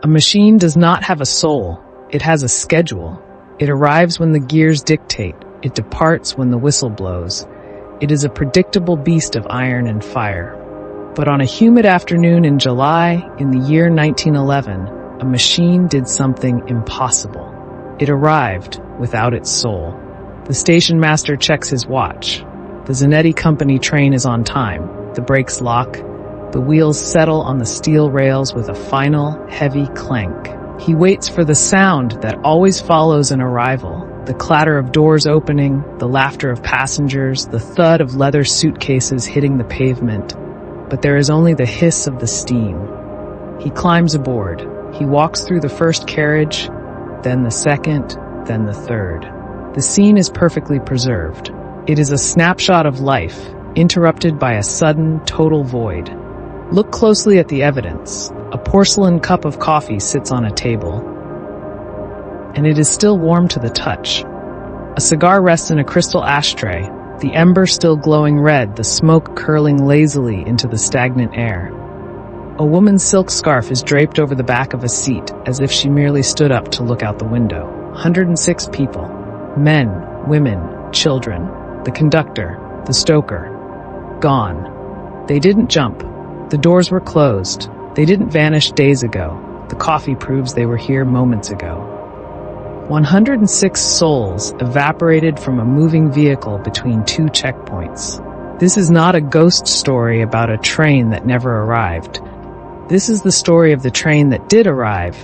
A machine does not have a soul. It has a schedule. It arrives when the gears dictate. It departs when the whistle blows. It is a predictable beast of iron and fire. But on a humid afternoon in July, in the year 1911, a machine did something impossible. It arrived without its soul. The station master checks his watch. The Zanetti Company train is on time. The brakes lock. The wheels settle on the steel rails with a final, heavy clank. He waits for the sound that always follows an arrival. The clatter of doors opening, the laughter of passengers, the thud of leather suitcases hitting the pavement. But there is only the hiss of the steam. He climbs aboard. He walks through the first carriage, then the second, then the third. The scene is perfectly preserved. It is a snapshot of life, interrupted by a sudden, total void. Look closely at the evidence. A porcelain cup of coffee sits on a table, and it is still warm to the touch. A cigar rests in a crystal ashtray, the ember still glowing red, the smoke curling lazily into the stagnant air. A woman's silk scarf is draped over the back of a seat, as if she merely stood up to look out the window. 106 people. Men, women, children, the conductor, the stoker. Gone. They didn't jump. The doors were closed. They didn't vanish days ago. The coffee proves they were here moments ago. 106 souls evaporated from a moving vehicle between two checkpoints. This is not a ghost story about a train that never arrived. This is the story of the train that did arrive,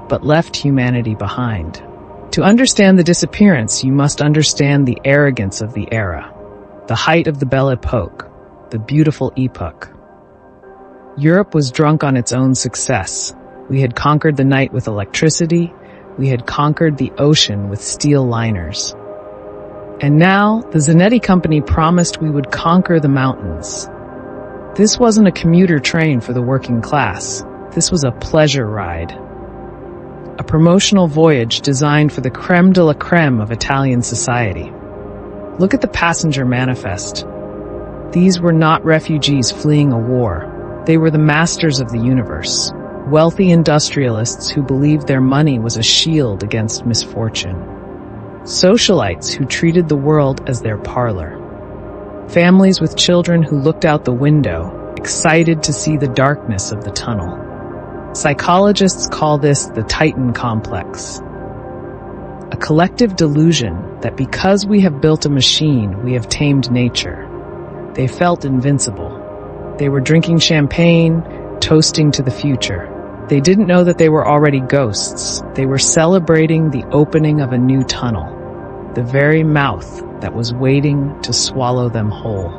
but left humanity behind. To understand the disappearance, you must understand the arrogance of the era, the height of the Belle Epoque, the beautiful epoch. Europe was drunk on its own success. We had conquered the night with electricity. We had conquered the ocean with steel liners. And now, the Zanetti Company promised we would conquer the mountains. This wasn't a commuter train for the working class. This was a pleasure ride. A promotional voyage designed for the crème de la crème of Italian society. Look at the passenger manifest. These were not refugees fleeing a war. They were the masters of the universe, wealthy industrialists who believed their money was a shield against misfortune, socialites who treated the world as their parlor, families with children who looked out the window, excited to see the darkness of the tunnel. Psychologists call this the Titan complex, a collective delusion that because we have built a machine, we have tamed nature. They felt invincible. They were drinking champagne, toasting to the future. They didn't know that they were already ghosts. They were celebrating the opening of a new tunnel, the very mouth that was waiting to swallow them whole.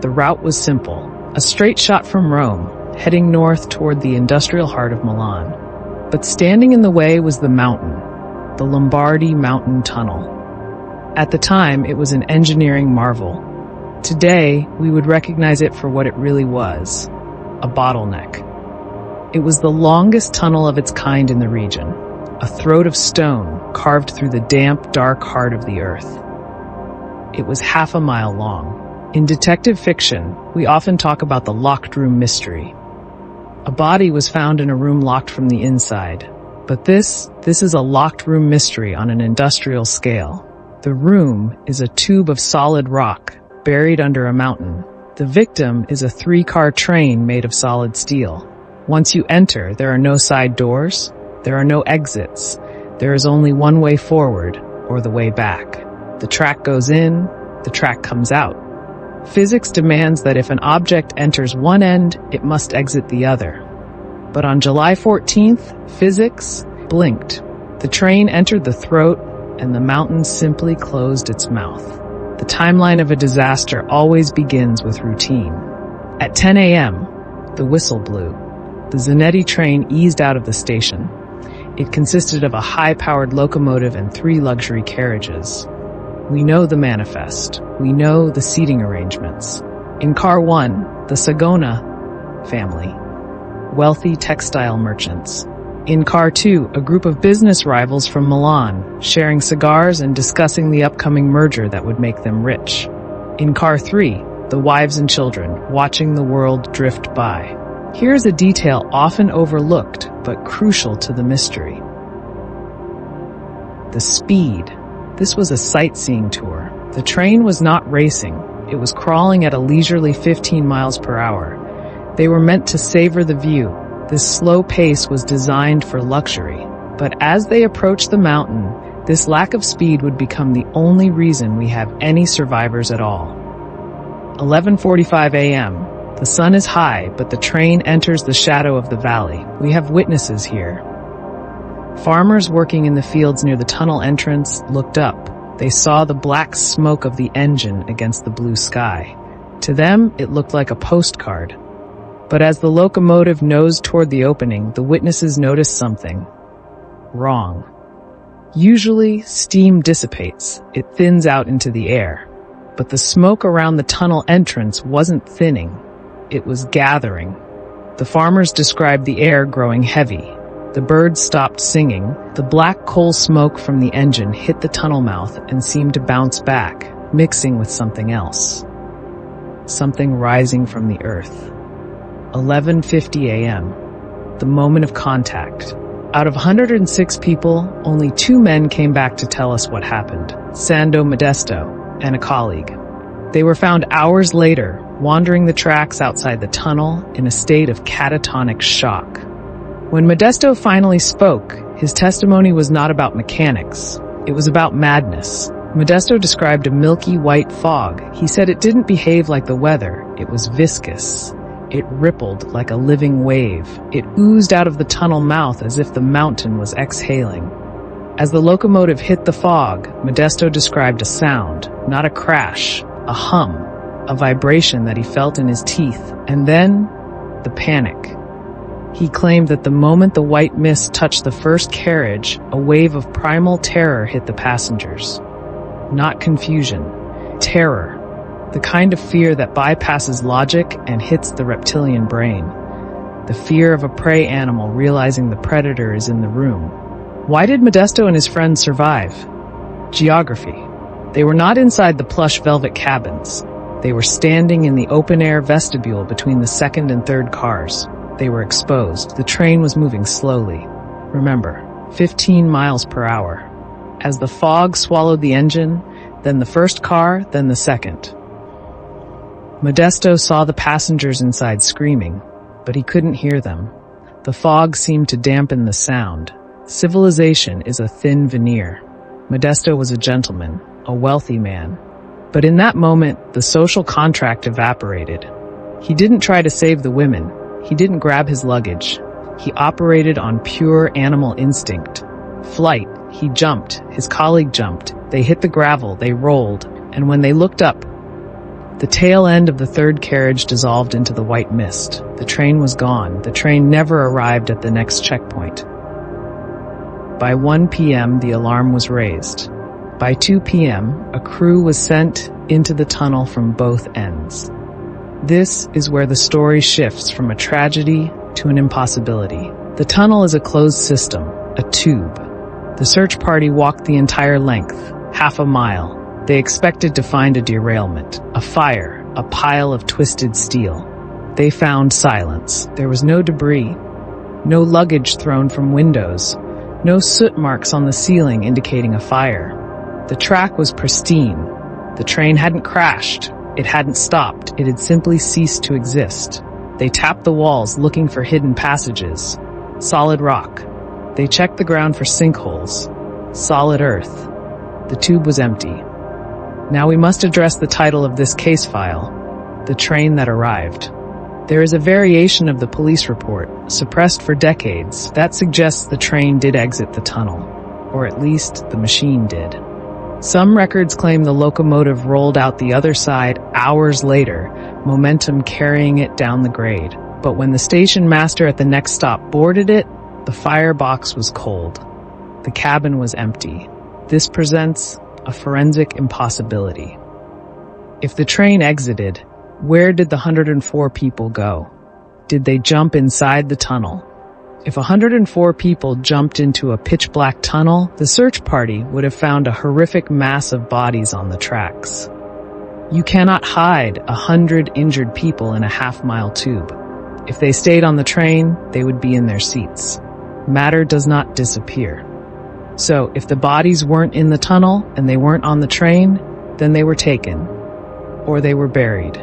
The route was simple, a straight shot from Rome, heading north toward the industrial heart of Milan. But standing in the way was the mountain, the Lombardy Mountain Tunnel. At the time, it was an engineering marvel. Today, we would recognize it for what it really was, a bottleneck. It was the longest tunnel of its kind in the region, a throat of stone carved through the damp, dark heart of the earth. It was half a mile long. In detective fiction, we often talk about the locked room mystery. A body was found in a room locked from the inside. But this is a locked room mystery on an industrial scale. The room is a tube of solid rock, buried under a mountain. The victim is a 3-car train made of solid steel. Once you enter, there are no side doors, there are no exits. There is only one way forward, or the way back. The track goes in, the track comes out. Physics demands that if an object enters one end, it must exit the other. But on July 14th, physics blinked. The train entered the throat, and the mountain simply closed its mouth. The timeline of a disaster always begins with routine. At 10 a.m., the whistle blew. The Zanetti train eased out of the station. It consisted of a high-powered locomotive and 3 luxury carriages. We know the manifest. We know the seating arrangements. In car 1, the Sagona family, wealthy textile merchants. In car 2, a group of business rivals from Milan, sharing cigars and discussing the upcoming merger that would make them rich. In car 3, the wives and children, watching the world drift by. Here's a detail often overlooked. but crucial to the mystery. The speed. This was a sightseeing tour. The train was not racing. It was crawling at a leisurely 15 miles per hour. They were meant to savor the view. This slow pace was designed for luxury. But as they approached the mountain, this lack of speed would become the only reason we have any survivors at all. 11:45 a.m. The sun is high, but the train enters the shadow of the valley. We have witnesses here. Farmers working in the fields near the tunnel entrance looked up. They saw the black smoke of the engine against the blue sky. To them, it looked like a postcard. But as the locomotive nosed toward the opening, the witnesses noticed something wrong. Usually, steam dissipates. It thins out into the air. But the smoke around the tunnel entrance wasn't thinning. It was gathering. The farmers described the air growing heavy. The birds stopped singing. The black coal smoke from the engine hit the tunnel mouth and seemed to bounce back, mixing with something else. Something rising from the earth. 11:50 a.m. The moment of contact. Out of 106 people, only 2 men came back to tell us what happened. Sando Modesto and a colleague. They were found hours later, wandering the tracks outside the tunnel in a state of catatonic shock. When Modesto finally spoke, his testimony was not about mechanics. It was about madness. Modesto described a milky white fog. He said it didn't behave like the weather. It was viscous. It rippled like a living wave. It oozed out of the tunnel mouth as if the mountain was exhaling. As the locomotive hit the fog, Modesto described a sound, not a crash, a hum, a vibration that he felt in his teeth. And then, the panic. He claimed that the moment the white mist touched the first carriage, a wave of primal terror hit the passengers. Not confusion, terror. The kind of fear that bypasses logic and hits the reptilian brain. The fear of a prey animal realizing the predator is in the room. Why did Modesto and his friends survive? Geography. They were not inside the plush velvet cabins. They were standing in the open-air vestibule between the second and third cars. They were exposed. The train was moving slowly. Remember, 15 miles per hour. As the fog swallowed the engine, then the first car, then the second. Modesto saw the passengers inside screaming, but he couldn't hear them. The fog seemed to dampen the sound. Civilization is a thin veneer. Modesto was a gentleman, a wealthy man. But in that moment, the social contract evaporated. He didn't try to save the women. He didn't grab his luggage. He operated on pure animal instinct. Flight. He jumped. His colleague jumped. They hit the gravel. They rolled. And when they looked up, the tail end of the third carriage dissolved into the white mist. The train was gone. The train never arrived at the next checkpoint. By 1 p.m., the alarm was raised. By 2 p.m., a crew was sent into the tunnel from both ends. This is where the story shifts from a tragedy to an impossibility. The tunnel is a closed system, a tube. The search party walked the entire length, half a mile. They expected to find a derailment, a fire, a pile of twisted steel. They found silence. There was no debris, no luggage thrown from windows, no soot marks on the ceiling indicating a fire. The track was pristine. The train hadn't crashed. It hadn't stopped. It had simply ceased to exist. They tapped the walls looking for hidden passages. Solid rock. They checked the ground for sinkholes. Solid earth. The tube was empty. Now we must address the title of this case file, The Train That Arrived. There is a variation of the police report, suppressed for decades, that suggests the train did exit the tunnel, or at least the machine did. Some records claim the locomotive rolled out the other side hours later, momentum carrying it down the grade. But when the station master at the next stop boarded it, the firebox was cold. The cabin was empty. This presents a forensic impossibility. If the train exited, where did the 104 people go? Did they jump inside the tunnel? If 104 people jumped into a pitch-black tunnel, the search party would have found a horrific mass of bodies on the tracks. You cannot hide 100 injured people in a half-mile tube. If they stayed on the train, they would be in their seats. matter does not disappear. So, if the bodies weren't in the tunnel and they weren't on the train, then they were taken, or they were buried.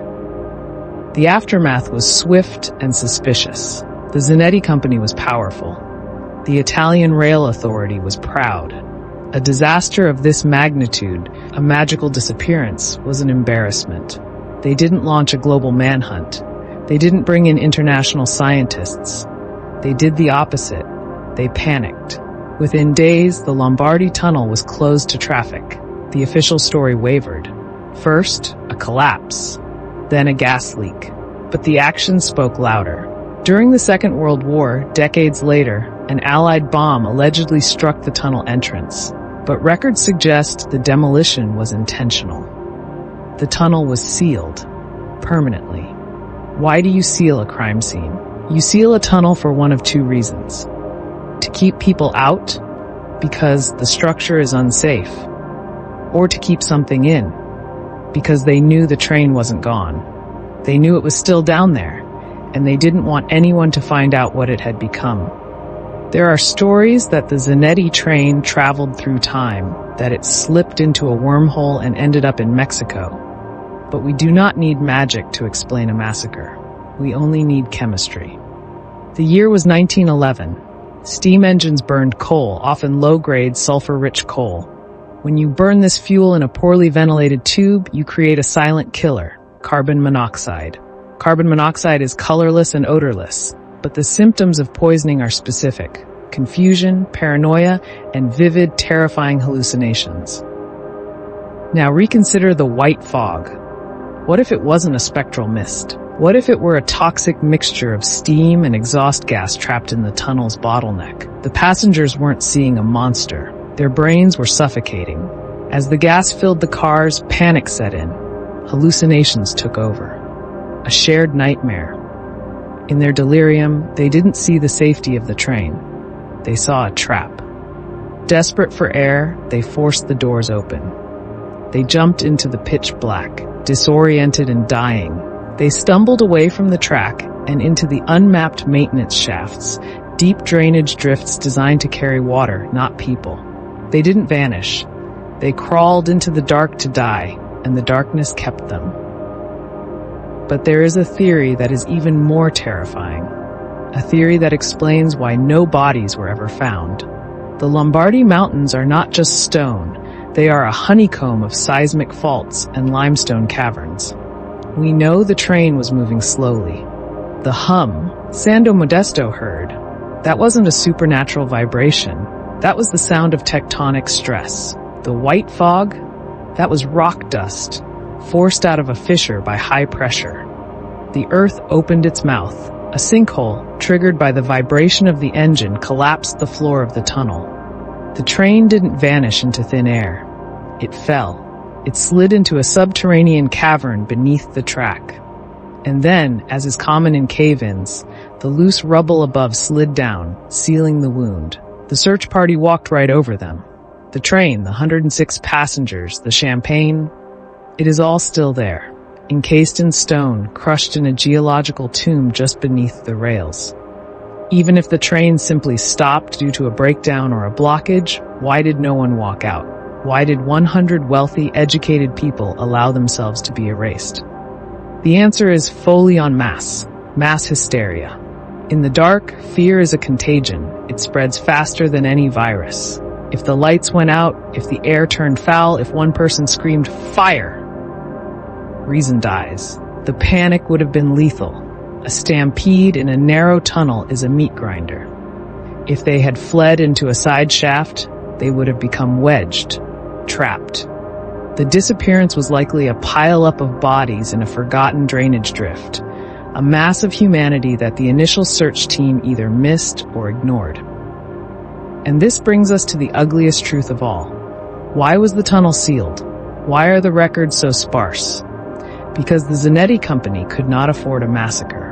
The aftermath was swift and suspicious. The Zanetti Company was powerful. The Italian Rail Authority was proud. A disaster of this magnitude, a magical disappearance, was an embarrassment. They didn't launch a global manhunt. They didn't bring in international scientists. They did the opposite. They panicked. Within days, the Lombardy Tunnel was closed to traffic. The official story wavered. First, a collapse, then a gas leak. But the actions spoke louder. During the Second World War, decades later, an Allied bomb allegedly struck the tunnel entrance. But records suggest the demolition was intentional. The tunnel was sealed, permanently. Why do you seal a crime scene? You seal a tunnel for one of two reasons. To keep people out, because the structure is unsafe. Or to keep something in, because they knew the train wasn't gone. They knew it was still down there, and they didn't want anyone to find out what it had become. There are stories that the Zanetti train traveled through time, that it slipped into a wormhole and ended up in Mexico. But we do not need magic to explain a massacre. We only need chemistry. The year was 1911. Steam engines burned coal, often low-grade, sulfur-rich coal. When you burn this fuel in a poorly ventilated tube, you create a silent killer, carbon monoxide. Carbon monoxide is colorless and odorless, but the symptoms of poisoning are specific: confusion, paranoia, and vivid, terrifying hallucinations. Now reconsider the white fog. What if it wasn't a spectral mist? What if it were a toxic mixture of steam and exhaust gas trapped in the tunnel's bottleneck? The passengers weren't seeing a monster. Their brains were suffocating. As the gas filled the cars, panic set in. Hallucinations took over. A shared nightmare. In their delirium, they didn't see the safety of the train. They saw a trap. Desperate for air, they forced the doors open. They jumped into the pitch black, disoriented and dying. They stumbled away from the track and into the unmapped maintenance shafts, deep drainage drifts designed to carry water, not people. They didn't vanish. They crawled into the dark to die, and the darkness kept them. But there is a theory that is even more terrifying. A theory that explains why no bodies were ever found. The Lombardy Mountains are not just stone. They are a honeycomb of seismic faults and limestone caverns. We know the train was moving slowly. The hum Sando Modesto heard, that wasn't a supernatural vibration. That was the sound of tectonic stress. The white fog, that was rock dust, forced out of a fissure by high pressure. The earth opened its mouth. A sinkhole, triggered by the vibration of the engine, collapsed the floor of the tunnel. The train didn't vanish into thin air. It fell. It slid into a subterranean cavern beneath the track. And then, as is common in cave-ins, the loose rubble above slid down, sealing the wound. The search party walked right over them. The train, the 106 passengers, the champagne, it is all still there, encased in stone, crushed in a geological tomb just beneath the rails. Even if the train simply stopped due to a breakdown or a blockage, why did no one walk out? Why did 100 wealthy, educated people allow themselves to be erased? The answer is folie en masse, mass hysteria. In the dark, fear is a contagion. It spreads faster than any virus. If the lights went out, if the air turned foul, if one person screamed, "Fire!" reason dies. The panic would have been lethal. A stampede in a narrow tunnel is a meat grinder. If they had fled into a side shaft, they would have become wedged, trapped. The disappearance was likely a pile-up of bodies in a forgotten drainage drift, a mass of humanity that the initial search team either missed or ignored. And this brings us to the ugliest truth of all. Why was the tunnel sealed? Why are the records so sparse? Because the Zanetti Company could not afford a massacre.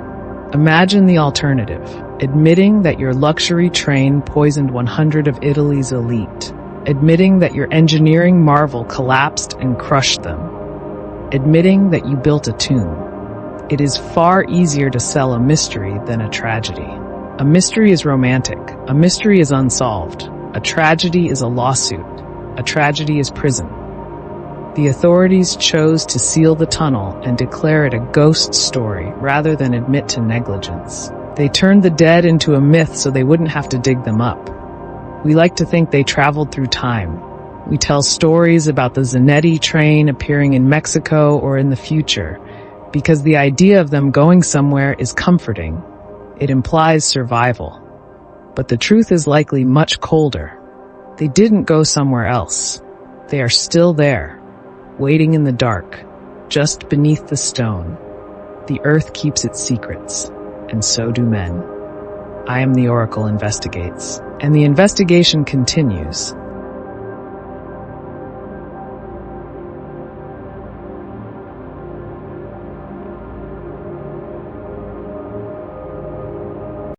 Imagine the alternative, admitting that your luxury train poisoned 100 of Italy's elite, admitting that your engineering marvel collapsed and crushed them, admitting that you built a tomb. It is far easier to sell a mystery than a tragedy. A mystery is romantic. A mystery is unsolved. A tragedy is a lawsuit. A tragedy is prison. The authorities chose to seal the tunnel and declare it a ghost story rather than admit to negligence. They turned the dead into a myth so they wouldn't have to dig them up. We like to think they traveled through time. We tell stories about the Zanetti train appearing in Mexico or in the future, because the idea of them going somewhere is comforting. It implies survival. But the truth is likely much colder. They didn't go somewhere else. They are still there, waiting in the dark, just beneath the stone. The earth keeps its secrets, and so do men. I Am the Oracle investigates, and the investigation continues.